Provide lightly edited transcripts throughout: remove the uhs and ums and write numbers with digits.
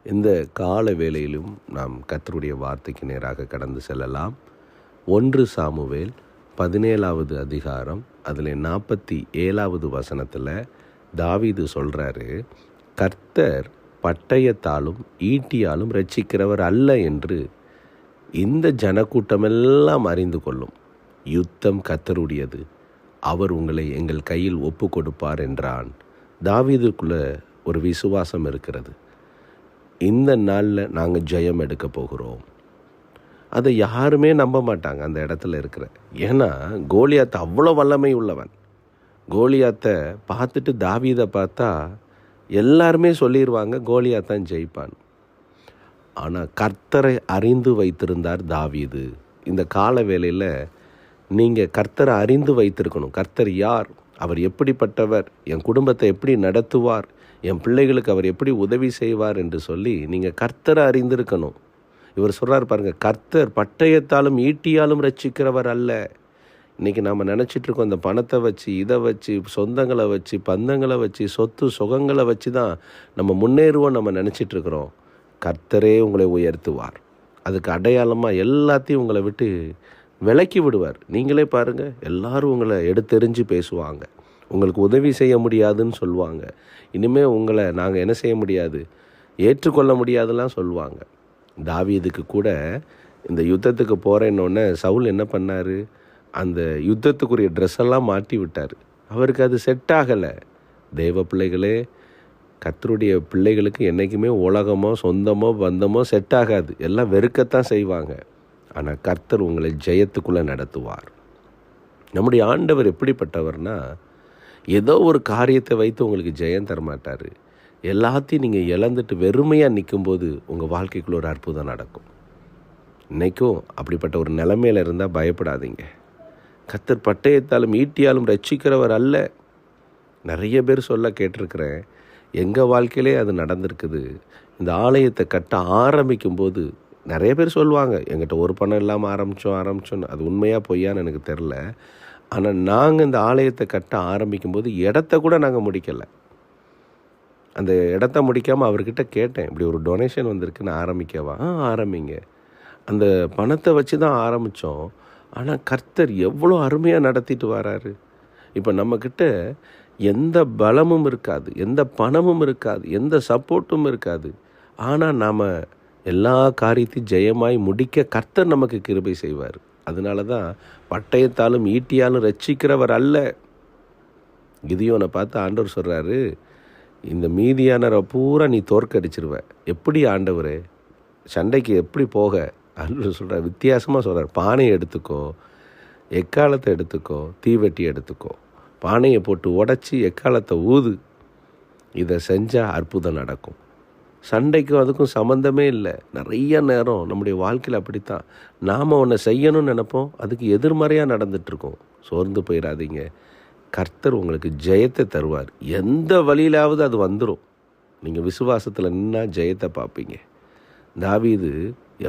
இந்த கால வேளையிலும் நாம் கர்த்தருடைய வார்த்தைக்கு நேராக கடந்து செல்லலாம். 1 சாமுவேல் 17வது அதிகாரம் அதில் 47வது வசனத்தில் தாவீது சொல்கிறாரு, கர்த்தர் பட்டயத்தாலும் ஈட்டியாலும் ரட்சிக்கிறவர் அல்ல என்று இந்த ஜனக்கூட்டமெல்லாம் அறிந்து கொள்ளும். யுத்தம் கர்த்தருடையது, அவர் உங்களை எங்கள் கையில் ஒப்பு கொடுப்பார் என்றான். தாவீதுக்குள்ள ஒரு விசுவாசம் இருக்கிறது. இந்த நாளில் நாங்கள் ஜெயம் எடுக்க போகிறோம். அதை யாருமே நம்ப மாட்டாங்க அந்த இடத்துல இருக்கிற. ஏன்னா கோலியாத் அவ்வளோ வல்லமை உள்ளவன். கோலியாத்தை பார்த்துட்டு தாவீதை பார்த்தா எல்லாருமே சொல்லிடுவாங்க கோலியாத் தான் ஜெயிப்பான். ஆனால் கர்த்தரை அறிந்து வைத்திருந்தார் தாவீது. இந்த கால வேளையில் நீங்கள் கர்த்தரை அறிந்து வைத்திருக்கணும். கர்த்தர் யார், அவர் எப்படிப்பட்டவர், என் குடும்பத்தை எப்படி நடத்துவார், என் பிள்ளைகளுக்கு அவர் எப்படி உதவி செய்வார் என்று சொல்லி நீங்கள் கர்த்தரை அறிந்திருக்கணும். இவர் சொல்கிறார் பாருங்கள், கர்த்தர் பட்டயத்தாலும் ஈட்டியாலும் ரட்சிக்கிறவர் அல்ல. இன்றைக்கி நாம் நினச்சிட்ருக்கோம் இந்த பணத்தை வச்சு, இதை வச்சு, சொந்தங்களை வச்சு, பந்தங்களை வச்சு, சொத்து சுகங்களை வச்சு தான் நம்ம முன்னேறுவோம் நம்ம நினச்சிட்ருக்குறோம். கர்த்தரே உங்களை உயர்த்துவார். அதுக்கு அடையாளமாக எல்லாத்தையும் உங்களை விட்டு விலக்கி விடுவார். நீங்களே பாருங்கள், எல்லாரும் உங்களை எடுத்தெறிஞ்சு பேசுவாங்க, உங்களுக்கு உதவி செய்ய முடியாதுன்னு சொல்லுவாங்க. இனிமேல் உங்களை நாங்கள் என்ன செய்ய முடியாது, ஏற்றுக்கொள்ள முடியாதுலாம் சொல்லுவாங்க. தாவீதுக்கு கூட இந்த யுத்தத்துக்கு போகிறேன்னொன்னே சவுல் என்ன பண்ணார், அந்த யுத்தத்துக்குரிய ட்ரெஸ்ஸெல்லாம் மாட்டி விட்டார். அவருக்கு அது செட் ஆகலை. தேவ பிள்ளைகளே, கர்த்தருடைய பிள்ளைகளுக்கு என்றைக்குமே உலகமோ சொந்தமோ பந்தமோ செட் ஆகாது. எல்லாம் வெறுக்கத்தான் செய்வாங்க. ஆனால் கர்த்தர் உங்களை ஜெயத்துக்குள்ளே நடத்துவார். நம்முடைய ஆண்டவர் எப்படிப்பட்டவர்னா, ஏதோ ஒரு காரியத்தை வைத்து உங்களுக்கு ஜெயம் தரமாட்டார். எல்லாத்தையும் நீங்கள் இழந்துட்டு வெறுமையாக நிற்கும்போது உங்கள் வாழ்க்கைக்குள்ள ஒரு அற்புதம் நடக்கும். இன்றைக்கும் அப்படிப்பட்ட ஒரு நிலைமையில் இருந்தால் பயப்படாதீங்க. கர்த்தர் பட்டயத்தாலும் ஈட்டியாலும் ரட்சிக்கிறவர் அல்ல. நிறைய பேர் சொல்ல கேட்டிருக்கிறேன். எங்கள் வாழ்க்கையிலே அது நடந்திருக்குது. இந்த ஆலயத்தை கட்ட ஆரம்பிக்கும்போது நிறைய பேர் சொல்லுவாங்க, எங்கிட்ட ஒரு பணம் இல்லாமல் ஆரம்பித்தோன்னு. அது உண்மையாக பொய்யான்னு எனக்கு தெரில. ஆனால் நாங்கள் இந்த ஆலயத்தை கட்ட ஆரம்பிக்கும்போது இடத்த கூட நாங்கள் முடிக்கலை. அந்த இடத்த முடிக்காமல் அவர்கிட்ட கேட்டேன், இப்படி ஒரு டொனேஷன் வந்திருக்குன்னு ஆரம்பிக்கவா? ஆரம்பிங்க. அந்த பணத்தை வச்சு தான் ஆரம்பித்தோம். ஆனால் கர்த்தர் எவ்வளோ அருமையாக நடத்திட்டு வராரு. இப்போ நம்மக்கிட்ட எந்த பலமும் இருக்காது, எந்த பணமும் இருக்காது, எந்த சப்போர்ட்டும் இருக்காது. ஆனால் நாம் எல்லா காரியத்தையும் ஜெயமாய் முடிக்க கர்த்தர் நமக்கு கிருபை செய்வார். அதனால தான் பட்டயத்தாலும் ஈட்டியாலும் ரட்சிக்கிறவர் அல்ல. கிதியோனை பார்த்து ஆண்டவர் சொல்கிறாரு, இந்த மீதியானரை பூரா நீ தோற்கடிச்சிருவ. எப்படி ஆண்டவரே, சண்டைக்கு எப்படி போக? ஆண்டவர் சொல்கிறார், வித்தியாசமாக சொல்கிறார். பானையை எடுத்துக்கோ, எக்காலத்தை எடுத்துக்கோ, தீவெட்டி எடுத்துக்கோ, பானையை போட்டு உடச்சி எக்காலத்தை ஊது. இதை செஞ்சால் அற்புதம் நடக்கும். சண்டைக்கும் அதுக்கும் சம்மந்தமே இல்லை. நிறைய நேரம் நம்முடைய வாழ்க்கையில் அப்படித்தான். நாம் ஒன்றை செய்யணும்னு நினைப்போம், அதுக்கு எதிர்மறையாக நடந்துகிட்ருக்கோம். சோர்ந்து போயிடாதீங்க. கர்த்தர் உங்களுக்கு ஜெயத்தை தருவார். எந்த வழியிலாவது அது வந்துடும். நீங்கள் விசுவாசத்தில் நின்னா ஜெயத்தை பார்ப்பீங்க. தாவீது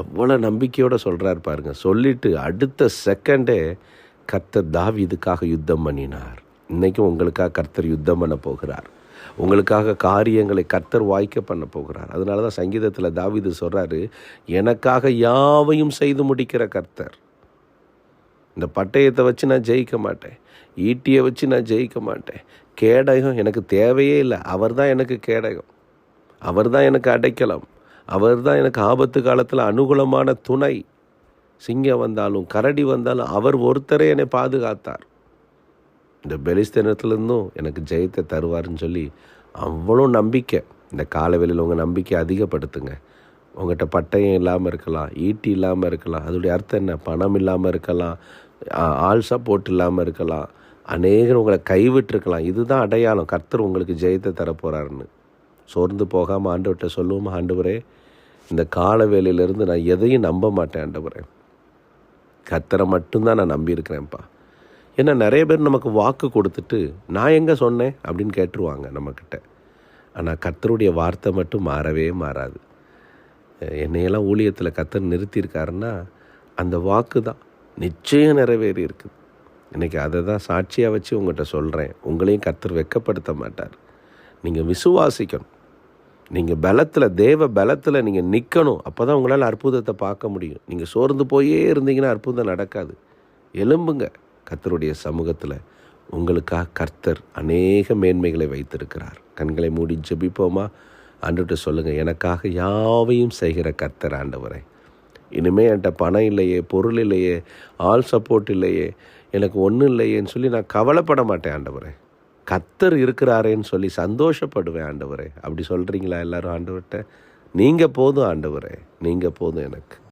எவ்வளோ நம்பிக்கையோடு சொல்கிறார் பாருங்கள். சொல்லிவிட்டு அடுத்த செகண்டே கர்த்தர் தாவீதுக்காக யுத்தம் பண்ணினார். இன்றைக்கும் உங்களுக்காக கர்த்தர் யுத்தம் பண்ண போகிறார். உங்களுக்காக காரியங்களை கர்த்தர் வாய்க்க பண்ண போகிறார். அதனால தான் சங்கீதத்தில் தாவீது சொல்கிறாரு, எனக்காக யாவையும் செய்து முடிக்கிற கர்த்தர். இந்த பட்டயத்தை வச்சு நான் ஜெயிக்க மாட்டேன், ஈட்டியை வச்சு நான் ஜெயிக்க மாட்டேன். கேடகம் எனக்கு தேவையே இல்லை. அவர் தான் எனக்கு கேடகம், அவர் தான் எனக்கு அடைக்கலம், அவர் தான் எனக்கு ஆபத்து காலத்தில் அனுகூலமான துணை. சிங்கம் வந்தாலும் கரடி வந்தாலும் அவர் ஒருத்தரே என்னை பாதுகாத்தார். இந்த பெலிஸ்தீனத்துலேருந்தும் எனக்கு ஜெயத்தை தருவார்னு சொல்லி அவ்வளோ நம்பிக்கை. இந்த காலவெளியில் உங்கள் நம்பிக்கை அதிகப்படுத்துங்க. உங்கள்கிட்ட பட்டயம் இல்லாமல் இருக்கலாம், ஈட்டி இல்லாமல் இருக்கலாம். அதோடைய அர்த்தம் என்ன? பணம் இல்லாமல் இருக்கலாம், ஆள் சப்போர்ட் இல்லாமல் இருக்கலாம், அநேகர் உங்களை கைவிட்டிருக்கலாம். இதுதான் அடையாளம் கர்த்தர் உங்களுக்கு ஜெயத்தை தரப்போகிறாருன்னு. சோர்ந்து போகாமல் ஆண்டவர்கிட்ட சொல்லுவோமா, ஆண்டவரே இந்த காலவேளையிலேருந்து நான் எதையும் நம்ப மாட்டேன் ஆண்டவரே, கர்த்தரை மட்டும்தான் நான் நம்பியிருக்கிறேன்ப்பா. ஏன்னா நிறைய பேர் நமக்கு வாக்கு கொடுத்துட்டு நான் எங்கே சொன்னேன் அப்படின்னு கேட்டுருவாங்க நம்மக்கிட்ட. ஆனால் கர்த்தருடைய வார்த்தை மட்டும் மாறவே மாறாது. என்னையெல்லாம் ஊழியத்தில் கர்த்தர் நிறுத்தியிருக்காருன்னா அந்த வாக்கு தான் நிச்சயம் நிறைவேறி இருக்குது. இன்றைக்கி அதை தான் சாட்சியாக வச்சு உங்கள்கிட்ட சொல்கிறேன். உங்களையும் கர்த்தர் வெட்கப்படுத்த மாட்டார். நீங்கள் விசுவாசிக்கணும். நீங்கள் பலத்தில், தேவ பலத்தில் நீங்கள் நிற்கணும். அப்போ தான் உங்களால் அற்புதத்தை பார்க்க முடியும். நீங்கள் சோர்ந்து போயே இருந்தீங்கன்னா அற்புதம் நடக்காது. எழும்புங்க. கர்த்தருடைய சமூகத்தில் உங்களுக்காக கர்த்தர் அநேக மேன்மைகளை வைத்திருக்கிறார். கண்களை மூடி ஜெபிப்போமா? ஆண்டவர்கிட்ட சொல்லுங்கள், எனக்காக யாவையும் செய்கிற கர்த்தர் ஆண்டவரே, இனிமேல் என்கிட்ட பணம் இல்லையே, பொருள் இல்லையே, ஆல் சப்போர்ட் இல்லையே, எனக்கு ஒன்றும் இல்லையேன்னு சொல்லி நான் கவலைப்பட மாட்டேன் ஆண்டவரே. கர்த்தர் இருக்கிறாரேன்னு சொல்லி சந்தோஷப்படுவேன் ஆண்டவரே. அப்படி சொல்கிறீங்களா எல்லாரும் ஆண்டவர்கிட்ட? நீங்கள் போதும் ஆண்டவரே, நீங்கள் போதும் எனக்கு.